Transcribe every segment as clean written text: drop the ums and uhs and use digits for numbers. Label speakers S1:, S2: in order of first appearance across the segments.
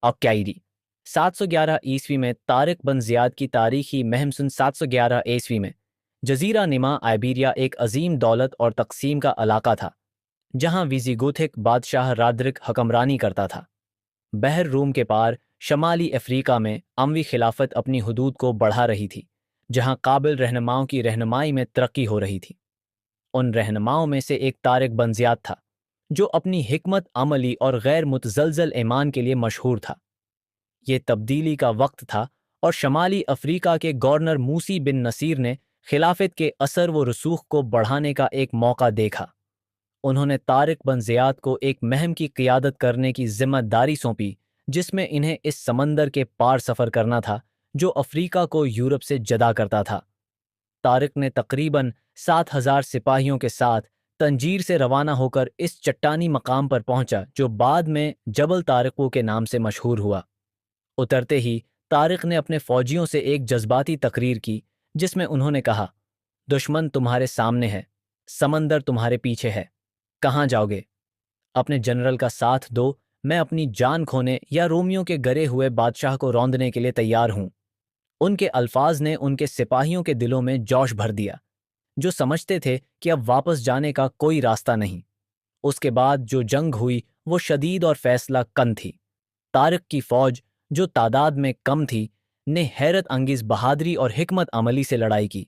S1: ऑक्याइरी 711 ईस्वी में तारिक बन ज़ियाद की तारीखी महम सन 711 ईस्वी में जजीरा निमा आइबेरिया एक अजीम दौलत और तकसीम का इलाका था जहां विज़िगोथिक बादशाह रादरिक हकमरानी करता था। बहर रूम के पार शमाली अफ्रीका में अमवी खिलाफत अपनी हुदूद को बढ़ा रही थी, जहां काबिल रहनुमाओं की रहनुमाई में तरक्की हो रही थी। उन रहनुमाओं में से एक तारिक बन ज़ियाद था, जो अपनी हिकमत अमली और गैर मुतज़लज़ल ईमान के लिए मशहूर था। ये तब्दीली का वक्त था और शमाली अफ्रीका के गवर्नर मूसी बिन नसीर ने खिलाफत के असर व रसूख को बढ़ाने का एक मौका देखा। उन्होंने तारिक बन ज़ियाद को एक महम की क़ियादत करने की जिम्मेदारी सौंपी, जिसमें इन्हें इस समंदर के पार सफ़र करना था जो अफ्रीका को यूरोप से जदा करता था। तारिक ने तकरीबन 7,000 सिपाहियों के साथ तंजीर से रवाना होकर इस चट्टानी मकाम पर पहुंचा जो बाद में जबल तारिकों के नाम से मशहूर हुआ। उतरते ही तारिक ने अपने फौजियों से एक जज्बाती तकरीर की, जिसमें उन्होंने कहा, दुश्मन तुम्हारे सामने है, समंदर तुम्हारे पीछे है, कहाँ जाओगे? अपने जनरल का साथ दो, मैं अपनी जान खोने या रोमियों के गरे हुए बादशाह को रौंदने के लिए तैयार हूं। उनके अल्फाज ने उनके सिपाहियों के दिलों में जोश भर दिया, जो समझते थे कि अब वापस जाने का कोई रास्ता नहीं। उसके बाद जो जंग हुई वो शदीद और फैसला कन थी। तारिक की फौज, जो तादाद में कम थी, ने हैरत अंगेज बहादुरी और हिकमत अमली से लड़ाई की।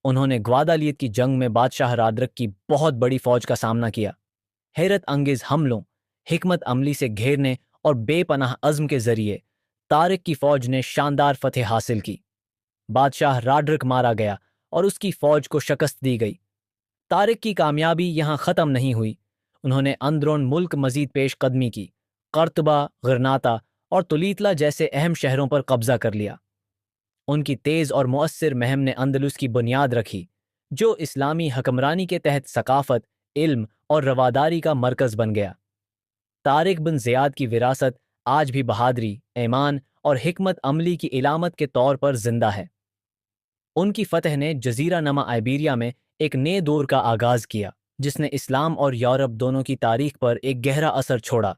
S1: उन्होंने ग्वादालियत की जंग में बादशाह रादरिक की बहुत बड़ी फौज का सामना किया। हैरत अंगेज हमलों, हिकमत अमली से घेरने और बेपनाह अज़्म के जरिए तारिक की फौज ने शानदार फतेह हासिल की। बादशाह राडरिक मारा गया और उसकी फौज को शिकस्त दी गई। तारिक की कामयाबी यहाँ ख़त्म नहीं हुई। उन्होंने अंदरून मुल्क मजीद पेश कदमी की, कर्तबा, गरनाता और तुलीतला जैसे अहम शहरों पर कब्जा कर लिया। उनकी तेज़ और मुअस्सिर महम ने अंदलुस की बुनियाद रखी, जो इस्लामी हकमरानी के तहत सकाफत, इल्म और रवादारी का मरकज़ बन गया। तारिक बिन ज़ियाद की विरासत आज भी बहादुरी, ईमान और हिकमत अमली की इलामत के तौर पर जिंदा है। उनकी फतह ने जजीरा नमा आइबेरिया में एक नए दौर का आगाज़ किया, जिसने इस्लाम और यूरोप दोनों की तारीख पर एक गहरा असर छोड़ा।